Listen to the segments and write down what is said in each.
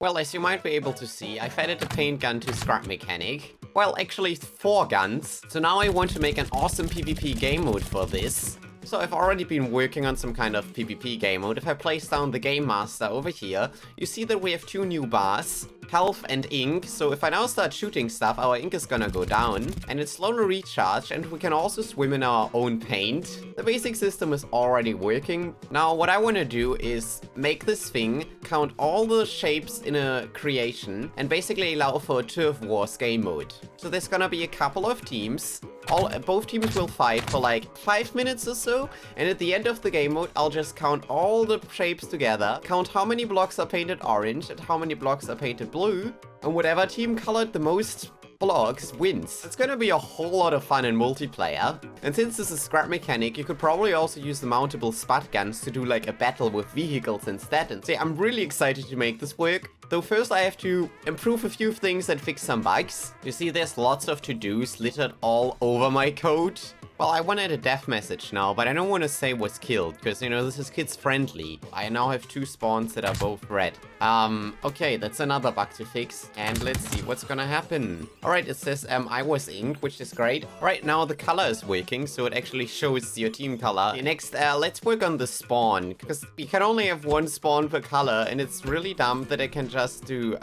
Well, as you might be able to see, I've added a paint gun to Scrap Mechanic. Well, actually 4 guns. So now I want to make an awesome PvP game mode for this. So I've already been working on some kind of PvP game mode. If I place down the Game Master over here, you see that we have 2 new bars, health and ink. So if I now start shooting stuff, our ink is gonna go down and it's slowly recharge, and we can also swim in our own paint. The basic system is already working. Now what I want to do is make this thing count all the shapes in a creation and basically allow for a Turf Wars game mode. So there's gonna be a couple of teams. Both teams will fight for like 5 minutes or so, and at the end of the game mode, I'll just count all the shapes together, count how many blocks are painted orange and how many blocks are painted blue, and whatever team colored the most blocks wins. It's gonna be a whole lot of fun in multiplayer, and since this is Scrap Mechanic, you could probably also use the mountable spud guns to do like a battle with vehicles instead, and see, I'm really excited to make this work. Though first I have to improve a few things and fix some bugs. You see there's lots of to-dos littered all over my code. Well, I wanted a death message now, but I don't want to say was killed, because, you know, this is kids friendly. I now have 2 spawns that are both red. Okay, that's another bug to fix, and let's see what's gonna happen. Alright, it says, I was inked, which is great. Alright, now the color is working, so it actually shows your team color. Okay, next, let's work on the spawn, because you can only have 1 spawn per color, and it's really dumb that I can just do,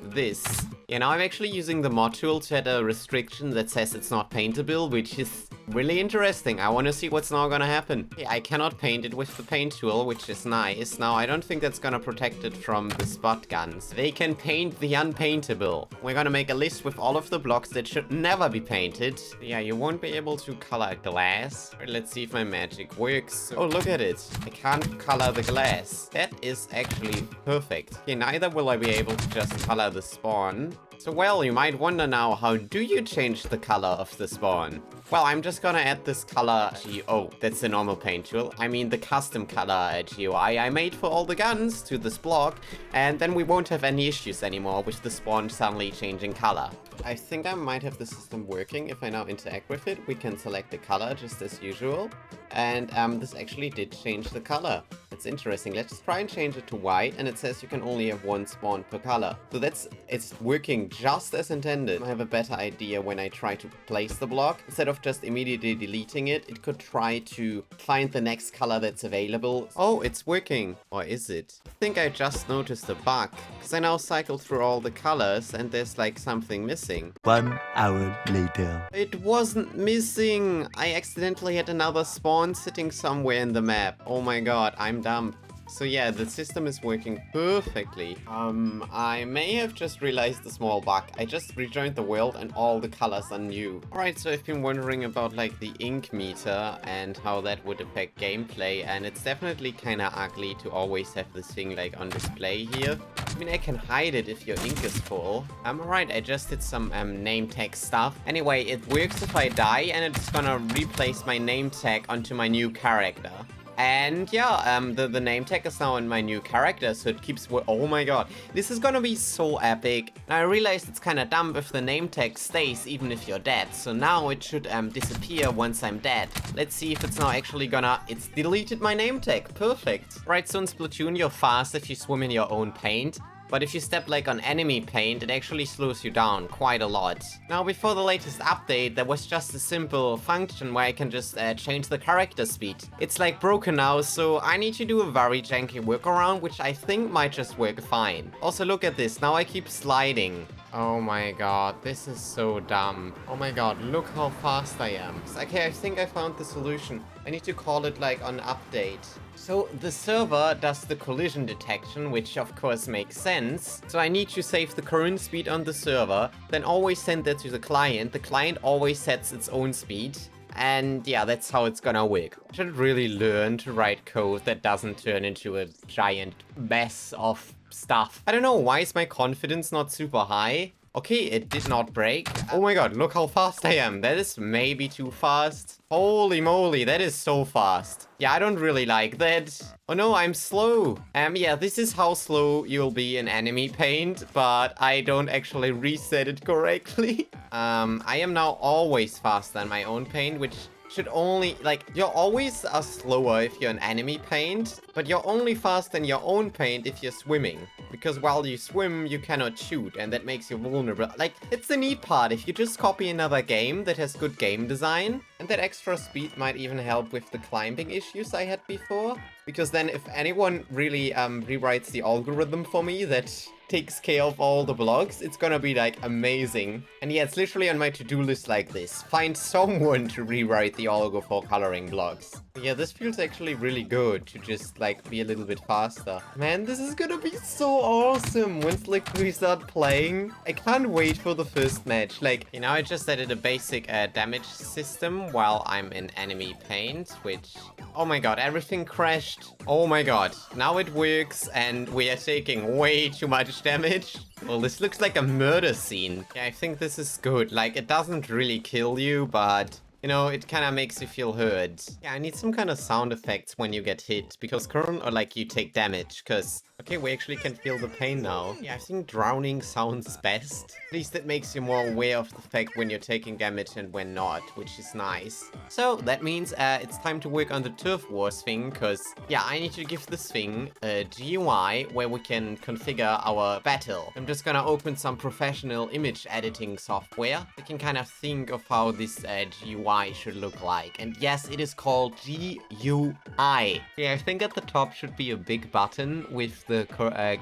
this. Yeah, now I'm actually using the mod tool to add a restriction that says it's not paintable, which is really interesting. I want to see what's now gonna happen. Yeah, I cannot paint it with the paint tool, which is nice. Now, I don't think that's gonna protect it from the spot guns. They can paint the unpaintable. We're gonna make a list with all of the blocks that should never be painted. Yeah, you won't be able to color glass. Let's see if my magic works. Oh, look at it. I can't color the glass. That is actually perfect. Okay, neither will I be able to just color the spawn. So, well, you might wonder now, how do you change the color of the spawn? Well, I'm just gonna add this color Oh, that's the normal paint tool. I mean the custom color GUI I made for all the guns to this block, and then we won't have any issues anymore with the spawn suddenly changing color. I think I might have the system working. If I now interact with it, we can select the color just as usual. And this actually did change the color. It's interesting. Let's try and change it to white, and it says you can only have 1 spawn per color. So it's working just as intended. I have a better idea when I try to place the block. Instead of just immediately deleting it, it could try to find the next color that's available. Oh, it's working. Or is it? I think I just noticed a bug, because I now cycle through all the colors and there's like something missing. 1 hour later. It wasn't missing. I accidentally had another spawn sitting somewhere in the map. Oh my god, I'm dumb. So yeah, the system is working perfectly. I may have just realized a small bug. I just rejoined the world and all the colors are new. Alright, so I've been wondering about like the ink meter and how that would affect gameplay, and it's definitely kinda ugly to always have this thing like on display here. I mean, I can hide it if your ink is full. Alright, I just did some name tag stuff. Anyway, it works if I die, and it's gonna replace my name tag onto my new character. And yeah, the name tag is now in my new character, so it keeps... Oh my god, this is gonna be so epic. Now I realized it's kinda dumb if the name tag stays even if you're dead, so now it should disappear once I'm dead. Let's see if it's now actually gonna... It's deleted my name tag, perfect. Right, so in Splatoon you're fast if you swim in your own paint. But if you step like on enemy paint, it actually slows you down quite a lot. Now, before the latest update, there was just a simple function where I can just change the character speed. It's like broken now, so I need to do a very janky workaround, which I think might just work fine. Also, look at this. Now I keep sliding. Oh my god, this is so dumb. Oh my god, look how fast I am. Okay, I think I found the solution. I need to call it like on update. So the server does the collision detection, which of course makes sense. So I need to save the current speed on the server, then always send that to the client. The client always sets its own speed. And yeah, that's how it's gonna work. I should really learn to write code that doesn't turn into a giant mess of stuff. I don't know, why is my confidence not super high? Okay, it did not break. Oh my god, look how fast I am. That is maybe too fast. Holy moly, that is so fast. Yeah, I don't really like that. Oh no, I'm slow. Yeah, this is how slow you'll be in enemy paint, but I don't actually reset it correctly. I am now always faster than my own paint, which should only, like, you're always slower if you're an enemy paint, but you're only fast in your own paint if you're swimming. Because while you swim, you cannot shoot, and that makes you vulnerable. Like, it's the neat part. If you just copy another game that has good game design, and that extra speed might even help with the climbing issues I had before. Because then if anyone really rewrites the algorithm for me that takes care of all the blocks, it's gonna be like amazing. And yeah, it's literally on my to-do list like this. Find someone to rewrite the algo for coloring blocks. Yeah, this feels actually really good to just like be a little bit faster. Man, this is gonna be so awesome once like we start playing. I can't wait for the first match. Like, you know, I just added a basic damage system while I'm in enemy paint, which, oh my god, everything crashed. Oh my god, now it works and we are taking way too much damage. Well, this looks like a murder scene. Yeah, I think this is good. Like, it doesn't really kill you, but you know, it kind of makes you feel hurt. Yeah, I need some kind of sound effects when you get hit, because or like you take damage, because okay, we actually can feel the pain now. Yeah, I think drowning sounds best. At least it makes you more aware of the fact when you're taking damage and when not, which is nice. So that means it's time to work on the Turf Wars thing, because yeah, I need to give this thing a GUI where we can configure our battle. I'm just gonna open some professional image editing software. We can kind of think of how this GUI should look like. And yes, it is called GUI. Yeah, I think at the top should be a big button with the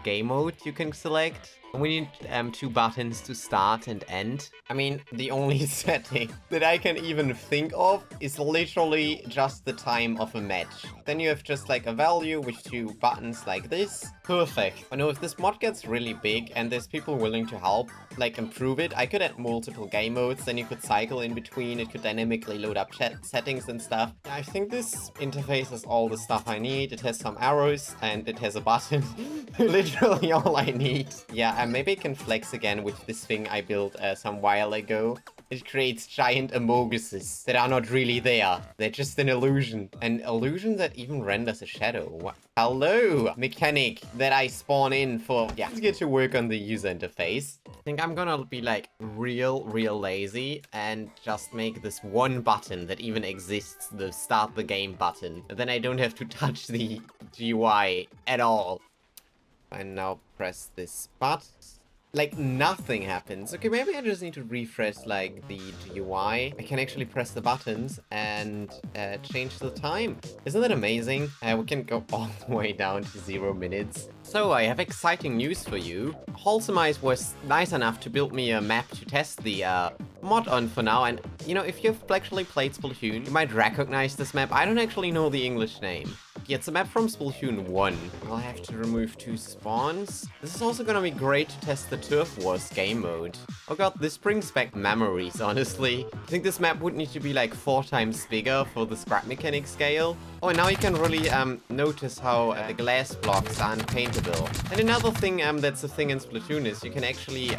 game mode you can select. We need 2 buttons to start and end. I mean, the only setting that I can even think of is literally just the time of a match. Then you have just like a value with 2 buttons like this. Perfect. I know if this mod gets really big and there's people willing to help, like improve it, I could add multiple game modes, then you could cycle in between, it could dynamically load up settings and stuff. I think this interface has all the stuff I need. It has some arrows and it has a button. Literally all I need. Yeah, maybe I can flex again with this thing I built some while ago. It creates giant amoguses that are not really there. They're just an illusion. An illusion that even renders a shadow. What? Hello, mechanic that I spawn in for. Yeah, let's get to work on the user interface. I think I'm gonna be like real lazy and just make this one button that even exists, the start the game button. And then I don't have to touch the GUI at all. And now press this button. Like, nothing happens. Okay, maybe I just need to refresh, like, the GUI. I can actually press the buttons and change the time. Isn't that amazing? We can go all the way down to 0 minutes. So, I have exciting news for you. Wholesome Eyes was nice enough to build me a map to test the mod on for now. And, you know, if you've actually played Splatoon, you might recognize this map. I don't actually know the English name. Yeah, it's a map from Splatoon 1. I'll have to remove 2 spawns. This is also gonna be great to test the Turf Wars game mode. Oh god, this brings back memories, honestly. I think this map would need to be like 4 times bigger for the Scrap Mechanic scale. Oh, and now you can really notice how the glass blocks are unpaintable. And another thing that's a thing in Splatoon is you can actually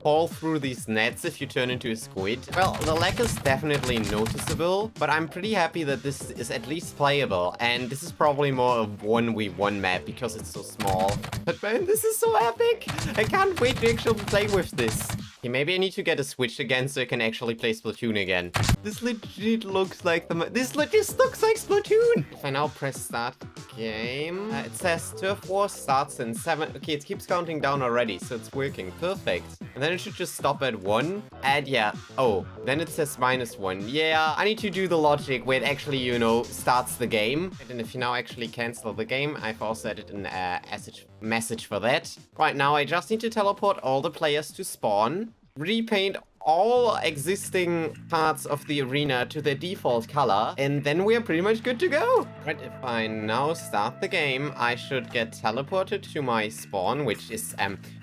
fall through these nets if you turn into a squid. Well, the lag is definitely noticeable, but I'm pretty happy that this is at least playable. And this is probably more a 1v1 map because it's so small. But man, this is so epic! I can't wait to actually play with this. Okay, maybe I need to get a Switch again so I can actually play Splatoon again. This legit looks like this legit looks like Splatoon! If I now press start game, it says Turf Wars starts in 7. Okay, it keeps counting down already, so it's working. Perfect. And then it should just stop at 1. And yeah, oh, then it says -1. Yeah, I need to do the logic where it actually, you know, starts the game. And if you now actually cancel the game, I've also added an message for that. Right now, I just need to teleport all the players to spawn, repaint all existing parts of the arena to their default color, and then we're pretty much good to go. Right, if I now start the game, I should get teleported to my spawn, which is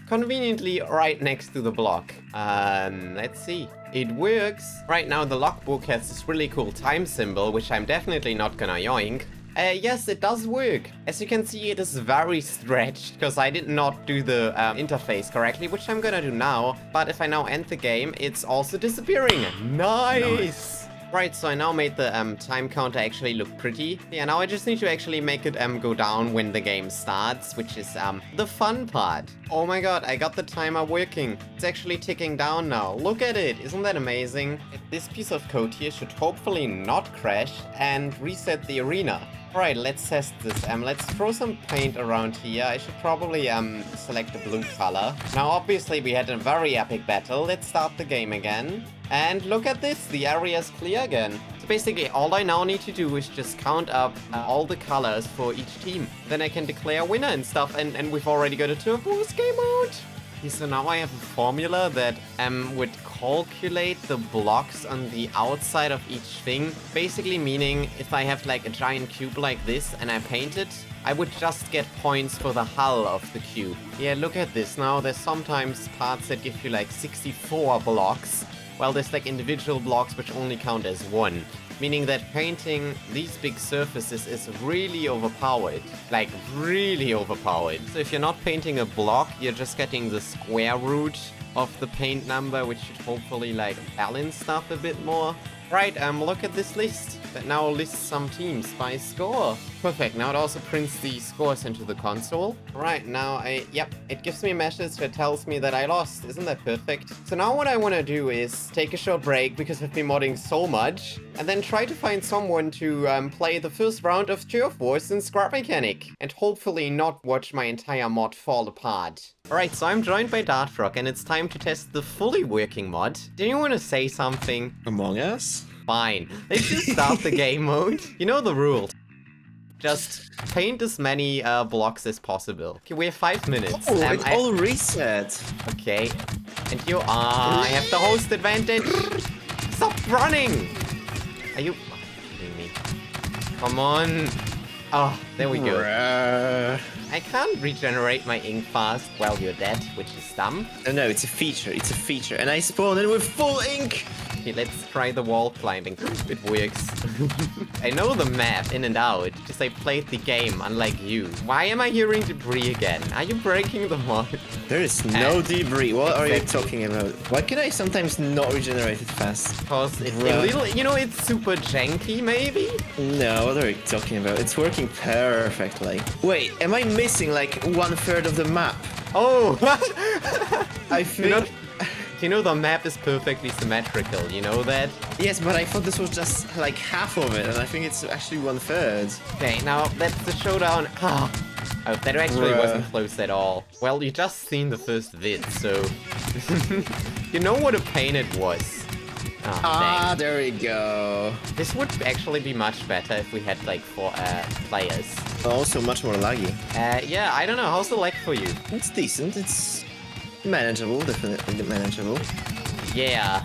conveniently right next to the block. Let's see. It works. Right now the logbook has this really cool time symbol, which I'm definitely not gonna yoink. Yes, it does work. As you can see, it is very stretched, because I did not do the interface correctly, which I'm gonna do now. But if I now end the game, it's also disappearing. Nice! Right, so I now made the time counter actually look pretty. Yeah, now I just need to actually make it go down when the game starts, which is the fun part. Oh my god, I got the timer working. It's actually ticking down now. Look at it, isn't that amazing? This piece of code here should hopefully not crash and reset the arena. Alright, let's test this. Let's throw some paint around here. I should probably select the blue color. Now obviously we had a very epic battle. Let's start the game again. And look at this, the area is clear again. So basically all I now need to do is just count up all the colors for each team. Then I can declare a winner and stuff, and we've already got a turbo's game out. Okay, so now I have a formula that would calculate the blocks on the outside of each thing. Basically meaning if I have like a giant cube like this and I paint it, I would just get points for the hull of the cube. Yeah, look at this now. There's sometimes parts that give you like 64 blocks. Well, there's like individual blocks which only count as one. Meaning that painting these big surfaces is really overpowered. Like, really overpowered. So if you're not painting a block, you're just getting the square root of the paint number, which should hopefully like balance stuff a bit more. Right, look at this list that now lists some teams by score. Perfect, now it also prints the scores into the console. Right, now yep, it gives me a message that tells me that I lost. Isn't that perfect? So now what I want to do is take a short break because I've been modding so much, and then try to find someone to play the first round of Turf Wars in Scrap Mechanic, and hopefully not watch my entire mod fall apart. Alright, so I'm joined by Dartfrog, and it's time to test the fully working mod. Do you want to say something? Among Us? Fine. Let's just start the game mode. You know the rules. Just paint as many blocks as possible. Okay, we have 5 minutes. Oh, it's all reset. Okay. And you I have the host advantage. Stop running! Are you kidding me? Come on. Oh, there we go. Bruh. I can't regenerate my ink fast while you're dead, which is dumb. No, it's a feature. It's a feature. And I spawned in with full ink. Okay, let's try the wall climbing. It works. I know the map in and out, just I played the game, unlike you. Why am I hearing debris again? Are you breaking the mod? There is no debris. What are you talking about? Why can I sometimes not regenerate it fast? Because it's a little, you know, it's super janky, maybe? No, what are you talking about? It's working perfectly. Wait, am I missing like 1/3 of the map? Oh! I think... You know the map is perfectly symmetrical, you know that? Yes, but I thought this was just like half of it, and I think it's actually 1/3. Okay, now that's the showdown. Oh, that actually wasn't close at all. Well, you just seen the first vid, so... You know what a pain it was. Oh, dang. There we go. This would actually be much better if we had like 4 players. Also much more laggy. Yeah, I don't know. How's the lag for you? It's decent. It's manageable, definitely manageable. Yeah.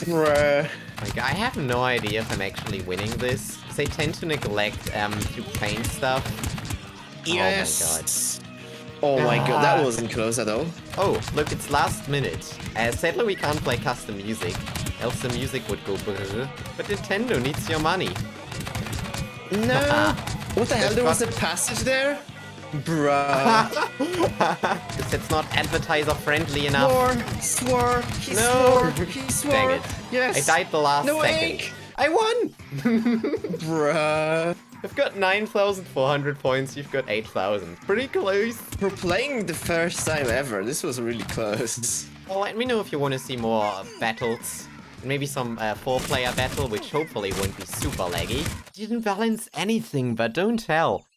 Bruh. Like, I have no idea if I'm actually winning this. They tend to neglect to paint stuff. Yes. Oh my god, that wasn't close at all. Oh, look, it's last minute. Sadly, we can't play custom music, else the music would go brrr. But Nintendo needs your money. No. What the hell? There was a passage there? Bruh. Because it's not advertiser friendly enough. Swore. He No. swore. He swore. Dang it. Yes. I died the last second. Ink. I won! Bruh. I've got 9,400 points, you've got 8,000. Pretty close. For playing the first time ever, this was really close. Well, let me know if you want to see more battles. Maybe some 4-player battle, which hopefully won't be super laggy. Didn't balance anything, but don't tell.